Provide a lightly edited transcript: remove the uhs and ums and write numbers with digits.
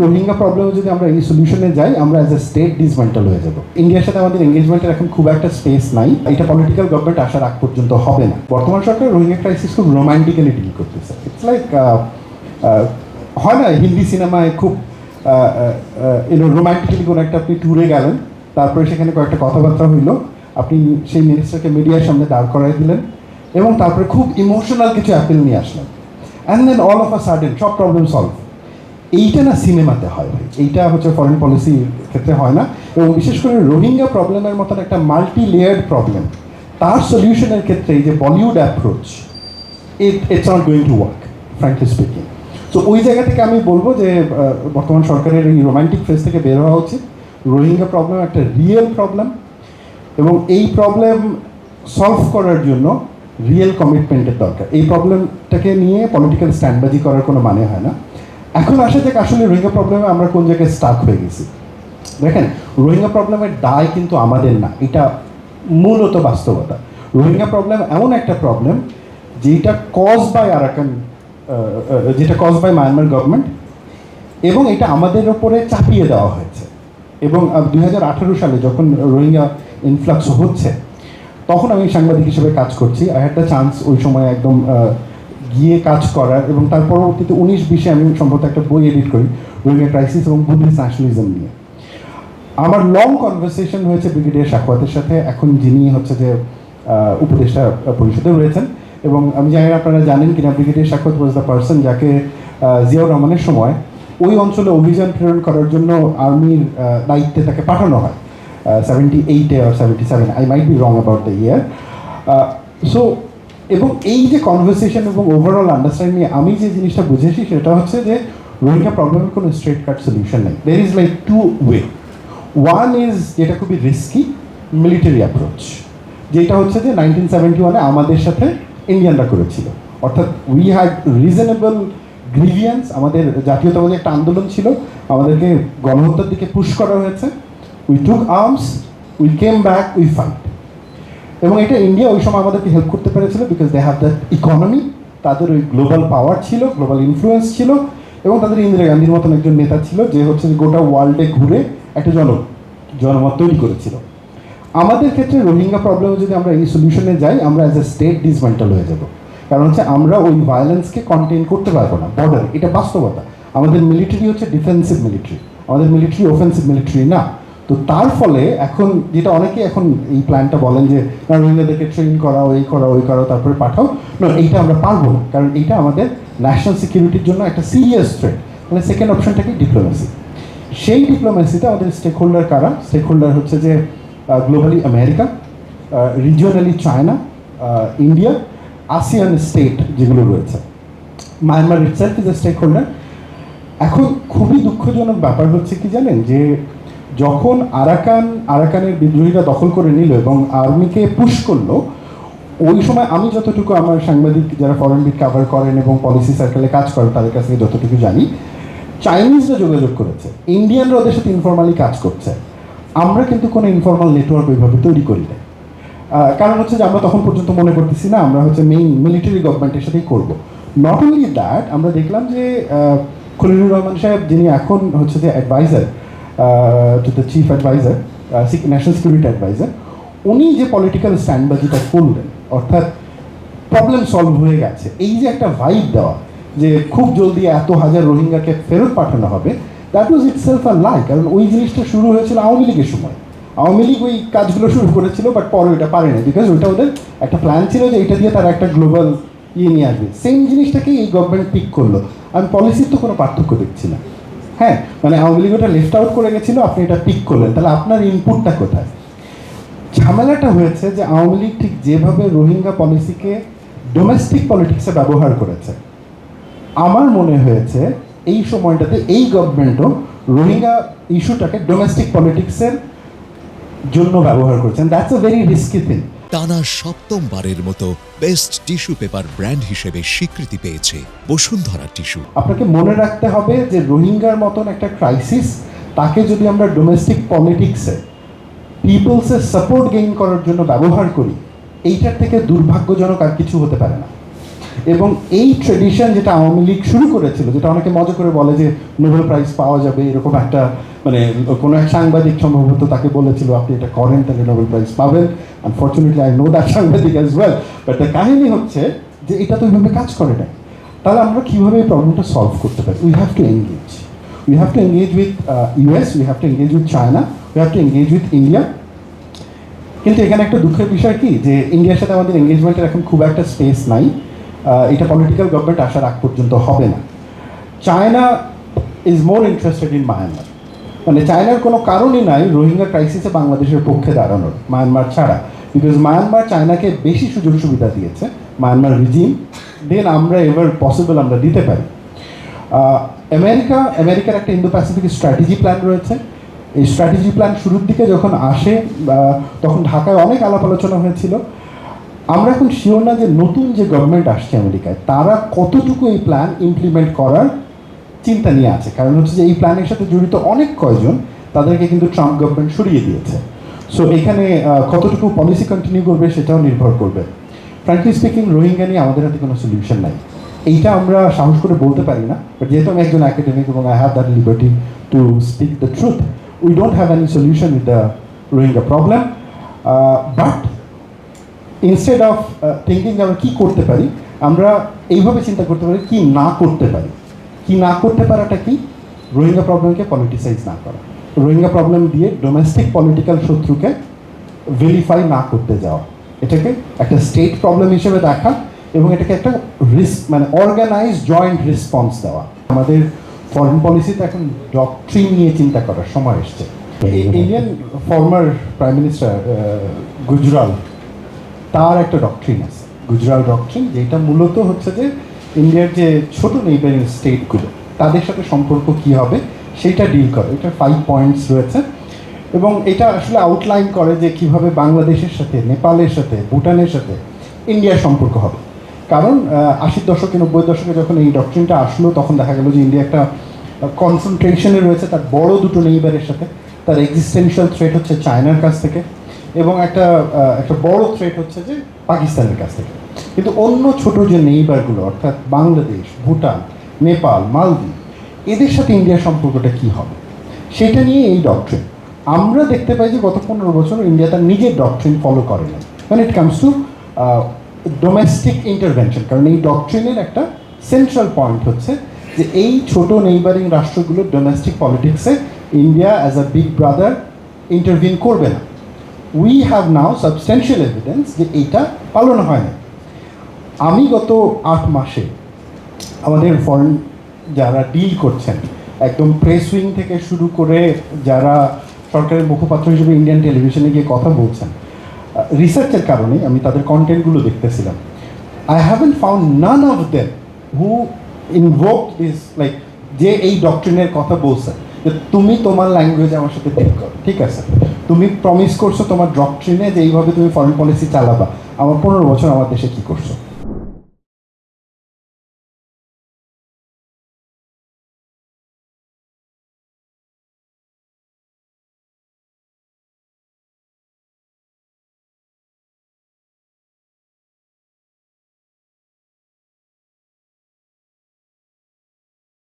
রোহিঙ্গা প্রবলেমে যদি আমরা এই সলিউশনে যাই, আমরা অ্যাজ এ স্টেট ডিসমেন্টাল হয়ে যাব। ইন্ডিয়ার সাথে আমাদের এঙ্গেজমেন্টের এখন খুব একটা স্পেস নাই, এটা পলিটিক্যাল গভর্নমেন্ট আসার আগ পর্যন্ত হবে না। বর্তমান সরকার রোহিঙ্গা ক্রাইসিস খুব রোমান্টিক্যালি ডিল করতেছে। ইটস লাইক হয় না হিন্দি সিনেমায় খুব রোমান্টিক্যালি কোনো একটা আপনি ট্যুরে গেলেন, তারপরে সেখানে কয়েকটা কথাবার্তা হইলো, আপনি সেই মিনিস্টারকে মিডিয়ার সামনে দাঁড় করাই দিলেন এবং তারপরে খুব ইমোশনাল কিছু অ্যাপিল নিয়ে আসলেন, and then all of a sudden সব প্রবলেম সলভ। এইটা না সিনেমাতে হয় ভাই, এইটা হচ্ছে ফরেন পলিসির ক্ষেত্রে হয় না। এবং বিশেষ করে রোহিঙ্গা প্রবলেমের মতন একটা মাল্টি লেয়ার্ড প্রবলেম, তার সলিউশনের ক্ষেত্রে এই যে Bollywood approach, it's not going to work frankly speaking. তো ওই জায়গা থেকে আমি বলবো যে বর্তমান সরকারের এই রোমান্টিক ফেজ থেকে বের হওয়া উচিত। রোহিঙ্গা প্রবলেম একটা রিয়েল প্রবলেম এবং এই প্রবলেম সলভ করার জন্য রিয়েল কমিটমেন্টের দরকার। এই প্রবলেমটাকে নিয়ে পলিটিক্যাল স্ট্যান্ডবাজি করার কোনো মানে হয় না। এখন আসা যাক আসলে রোহিঙ্গা প্রবলেমে আমরা কোন জায়গায় স্টাক হয়ে গেছি। দেখেন, রোহিঙ্গা প্রবলেমের দায় কিন্তু আমাদের না, এটা মূলত বাস্তবতা। রোহিঙ্গা প্রবলেম এমন একটা প্রবলেম যেটা কজ বাই আরাকান, যেটা কজ বাই মায়ানমার গভর্নমেন্ট, এবং এটা আমাদের ওপরে চাপিয়ে দেওয়া হয়েছে। এবং 2018 সালে যখন রোহিঙ্গা ইনফ্লাক্স হচ্ছে, তখন আমি সাংবাদিক হিসেবে কাজ করছি। আই হ্যাড দ্য চান্স ওই সময় একদম গিয়ে কাজ করার, এবং তার পরবর্তীতে 19-20-এ আমি সম্ভবত একটা বই এডিট করি রোহিঙ্গা ক্রাইসিস এবং বুদ্ধিস্ট ন্যাশনালিজম নিয়ে। আমার লং কনভারসেশন হয়েছে ব্রিগেডিয়ার সাখাওয়াতের সাথে, এখন যিনি হচ্ছে যে উপদেষ্টা পরিষদে রয়েছেন। এবং আমি জানি না আপনারা জানেন কিনা, brigadier Sakhawat was the person যাকে জিয়াউর রহমানের সময় ওই অঞ্চলে অভিযান প্রেরণ করার জন্য আর্মির দায়িত্বে তাকে পাঠানো হয় 78-এ or 77, I might be wrong about the year. So এবং এই যে কনভারসেশন এবং ওভারঅল আন্ডারস্ট্যান্ডিং আমি যে জিনিসটা বুঝেছি সেটা হচ্ছে যে রোহিঙ্গা প্রবলেমের কোনো স্ট্রেট কাট সলিউশন নেই। There is like to way. One is যেটা খুবই রিস্কি, মিলিটারি অ্যাপ্রোচ, যেটা হচ্ছে যে 1971-এ আমাদের সাথে ইন্ডিয়ানরা করেছিল। অর্থাৎ উই হ্যাড রিজনেবল গ্রিভিয়েন্স, আমাদের জাতীয়তাবাদী একটা আন্দোলন ছিল, আমাদেরকে গণহত্যার দিকে পুশ করা হয়েছে। We took arms, we came back, we fight. এবং এটা ইন্ডিয়া ওই সময় আমাদেরকে হেল্প করতে পেরেছিল because they have that economy, তাদের ওই গ্লোবাল পাওয়ার ছিল, গ্লোবাল ইনফ্লুয়েন্স ছিল, এবং তাদের ইন্দিরা গান্ধীর মতন একজন নেতা ছিল যে হচ্ছে গোটা ওয়ার্ল্ডে ঘুরে একটা জনমত তৈরি করেছিল। আমাদের ক্ষেত্রে রোহিঙ্গা প্রবলেমে যদি আমরা এই সলিউশনে যাই, আমরা অ্যাজ এ স্টেট ডিসমেন্টাল হয়ে যাব। কারণ হচ্ছে আমরা ওই ভায়োলেন্সকে কন্টেইন করতে পারবো না বর্ডার, এটা বাস্তবতা। আমাদের মিলিটারি হচ্ছে ডিফেন্সিভ মিলিটারি, আমাদের মিলিটারি অফেন্সিভ মিলিটারি না। তো তার ফলে এখন যেটা অনেকে এখন এই প্ল্যানটা বলেন যে রোহিঙ্গাদেরকে ট্রেন করাও, এই করা ওই করাও, তারপরে পাঠাও, না, এইটা আমরা পারবো না, কারণ এইটা আমাদের ন্যাশনাল সিকিউরিটির জন্য একটা সিরিয়াস থ্রেট। তাহলে সেকেন্ড অপশনটা কি? ডিপ্লোমেসি। সেই ডিপ্লোমেসিতে আমাদের স্টেক হোল্ডার কারা? স্টেক হোল্ডার হচ্ছে যে globally America, regionally China, India, ASEAN state যেগুলো রয়েছে। Myanmar itself is a stake holder. এখন খুবই দুঃখজনক ব্যাপার হচ্ছে কি জানেন, যে যখন আরাকানের বিদ্রোহীরা দখল করে নিল এবং আর্মিকে পুশ করলো, ওই সময় আমি যতটুকু আমার সাংবাদিক যারা ফরেন বিট কাভার করেন এবং পলিসি সার্কেলে কাজ করেন তাদের কাছ থেকে যতটুকু জানি, চাইনিজরা যোগাযোগ করেছে, ইন্ডিয়ানরা ওদের সাথে ইনফর্মালি কাজ করছে। আমরা কিন্তু কোনো ইনফর্মাল নেটওয়ার্ক ওইভাবে তৈরি করি না। কারণ হচ্ছে যে আমরা তখন পর্যন্ত মনে করতেছি না আমরা হচ্ছে মেইন মিলিটারি গভর্নমেন্টের সাথেই করবো। নট অনলি দ্যাট, আমরা দেখলাম যে খলিলুর রহমান সাহেব, যিনি এখন হচ্ছে যে adviser to the chief adviser, national security adviser, উনি যে পলিটিক্যাল স্ট্যান্ডবাজিটা করলেন, অর্থাৎ প্রবলেম সলভ হয়ে গেছে, এই যে একটা ভাইব দেওয়া যে খুব জলদি এত হাজার রোহিঙ্গাকে ফেরত পাঠানো হবে, দ্যাট ওয়াজ ইটসেলফ আ লাই। কারণ ওই জিনিসটা শুরু হয়েছিল আওয়ামী লীগের সময়। আওয়ামী লীগ ওই কাজগুলো শুরু করেছিল, বাট পরে ওইটা পারে না, বিকজ ওইটা ওদের একটা প্ল্যান ছিল যে এটা দিয়ে তারা একটা গ্লোবাল নিয়ে আসবে। সেম জিনিসটাকেই এই গভর্নমেন্ট পিক করলো। আমি পলিসির তো কোনো পার্থক্য দেখছি না। হ্যাঁ, মানে আওয়ামী লীগ ওটা লেফট আউট করে গেছিলো, আপনি এটা পিক করলেন, তাহলে আপনার ইনপুটটা কোথায়? ঝামেলাটা হয়েছে যে আওয়ামী লীগ ঠিক যেভাবে রোহিঙ্গা পলিসিকে ডোমেস্টিক পলিটিক্সে ব্যবহার করেছে, আমার মনে হয়েছে এই সময়টাতে এই গভর্নমেন্টও রোহিঙ্গা ইস্যুটাকে ডোমেস্টিক পলিটিক্সের জন্য ব্যবহার করছেন। That's a very risky thing. টানা সপ্তমবারের মতো বেস্ট টিস্যু পেপার ব্র্যান্ড হিসেবে স্বীকৃতি পেয়েছে বসুন্ধরা টিস্যু। আপনাকে মনে রাখতে হবে যে রোহিঙ্গার মতন একটা ক্রাইসিস, তাকে যদি আমরা ডোমেস্টিক পলিটিক্সে পিপলসের সাপোর্ট গেইন করার জন্য ব্যবহার করি, এইটার থেকে দুর্ভাগ্যজনক আর কিছু হতে পারে না। এবং এই ট্রেডিশন যেটা আওয়ামী লীগ শুরু করেছিল, যেটা অনেকে মজা করে বলে যে নোবেল প্রাইজ পাওয়া যাবে, এরকম একটা মানে কোনো এক সাংবাদিক সম্ভবত তাকে বলেছিল আপনি এটা করেন তাহলে নোবেল প্রাইজ পাবেন। আনফর্চুনেটলি আই নো দ্যাট সাংবাদিক অ্যাজ ওয়েল, বাট দ্য কাহিনী হচ্ছে যে এটা তো ওইভাবে কাজ করে না। তাহলে আমরা কীভাবে এই প্রবলেমটা সলভ করতে পারি? We have to engage, we have to engage with US, we have to engage with China, we have to engage with India. কিন্তু এখানে একটা দুঃখের বিষয় কি, যে ইন্ডিয়ার সাথে আমাদের এঙ্গেজমেন্টের এখন খুব একটা স্পেস নাই। এটা পলিটিক্যাল গভর্নমেন্ট আসার আগ পর্যন্ত হবে না। China is more interested in Myanmar, মানে চায়নার কোনো কারণই নাই রোহিঙ্গা ক্রাইসিসে বাংলাদেশের পক্ষে দাঁড়ানোর মায়ানমার ছাড়া, বিকজ মায়ানমার চায়নাকে বেশি সুযোগ সুবিধা দিয়েছে, মায়ানমার রিজিম, দেন আমরা এভার পসিবল আমরা দিতে পারি। আমেরিকার একটা ইন্দো প্যাসিফিক স্ট্র্যাটেজি প্ল্যান রয়েছে। এই স্ট্র্যাটেজি প্ল্যান শুরুর দিকে যখন আসে তখন ঢাকায় অনেক আলাপ আলোচনা হয়েছিল। আমরা এখন শিওর না যে নতুন যে গভর্নমেন্ট আসছে আমেরিকায় তারা কতটুকু এই প্ল্যান ইমপ্লিমেন্ট করার চিন্তা নিয়ে আছে, কারণ হচ্ছে যে এই প্ল্যানের সাথে জড়িত অনেক কয়জন তাদেরকে কিন্তু ট্রাম্প গভর্নমেন্ট সরিয়ে দিয়েছে। সো এখানে কতটুকু পলিসি কন্টিনিউ করবে সেটাও নির্ভর করবে। ফ্র্যাঙ্কলি স্পিকিং, রোহিঙ্গা নিয়ে আমাদের হাতে কোনো সলিউশন নাই, এইটা আমরা সাহস করে বলতে পারি না, বাট যেহেতু আমি একজন অ্যাকাডেমিক এবং I have that liberty to speak the truth, we don't have any solution with the Rohingya problem. But instead of thinking আমরা কী করতে পারি, আমরা এইভাবে চিন্তা করতে পারি কি না করতে পারি। কি না করতে পারাটা কি? রোহিঙ্গা প্রবলেমকে পলিটিসাইজ না করা, রোহিঙ্গা প্রবলেম দিয়ে ডোমেস্টিক পলিটিক্যাল শত্রুকে ভেরিফাই না করতে যাওয়া, এটাকে একটা স্টেট প্রবলেম হিসেবে দেখা এবং এটাকে একটা মানে অর্গানাইজ জয়েন্ট রেসপন্স দেওয়া। আমাদের ফরেন পলিসিতে এখন ডক্ট্রিন নিয়ে চিন্তা করার সময় এসছে। Indian former prime minister Gujral, তার একটা ডক্ট্রিন আছে, গুজরাল ডক্ট্রিন, যেটা মূলত হচ্ছে যে ইন্ডিয়ার যে ছোট নেইবারিং স্টেটগুলো তাদের সাথে সম্পর্ক কী হবে সেইটা ডিল করে। এটা 5 পয়েন্টস রয়েছে এবং এটা আসলে আউটলাইন করে যে কীভাবে বাংলাদেশের সাথে, নেপালের সাথে, ভুটানের সাথে ইন্ডিয়ার সম্পর্ক হবে। কারণ 80 দশকে 90 দশকে যখন এই ডক্ট্রিনটা আসলো তখন দেখা গেল যে ইন্ডিয়া একটা কনসেন্ট্রেশনে রয়েছে তার বড় দুটো নেইবারের সাথে। তার এক্সিস্টেন্সিয়াল থ্রেট হচ্ছে চায়নার কাছ থেকে এবং একটা বড় থ্রেট হচ্ছে যে পাকিস্তানের কাছ থেকে। কিন্তু অন্য ছোট যে নেইবারগুলো অর্থাৎ বাংলাদেশ, ভুটান, নেপাল, মালদ্বীপ, এদের সাথে ইন্ডিয়ার সম্পর্কটা কী হবে সেটা নিয়ে এই ডক্ট্রিন। আমরা দেখতে পাই যে গত 15 বছর ইন্ডিয়া তার নিজের ডক্ট্রিন ফলো করে না when it comes to domestic intervention. কারণ এই ডক্ট্রিনের একটা সেন্ট্রাল পয়েন্ট হচ্ছে যে এই ছোট নেইবারিং রাষ্ট্রগুলোর ডোমেস্টিক পলিটিক্সে India as a big brother intervene করবে না। We have now substantial evidence যে এইটা পালন হয় না। আমি গত 8 মাসে আমাদের ফরেন যারা ডিল করছেন, একদম প্রেস উইং থেকে শুরু করে যারা সরকারের মুখপাত্র হিসেবে ইন্ডিয়ান টেলিভিশনে গিয়ে কথা বলছেন, রিসার্চের কারণে আমি তাদের কন্টেন্টগুলো দেখতেছিলাম। I haven't found none of them who invoke this, like যে এই ডক্ট্রিনের কথা বলছে যে তুমি তোমার ল্যাঙ্গুয়েজে আমার সাথে ডিল করো, ঠিক আছে, তুমি প্রমিস করছো তোমার ডক্ট্রিনে যে এইভাবে তুমি ফরেন পলিসি চালাবা, আমার 15 বছর আমার দেশে কী করছো?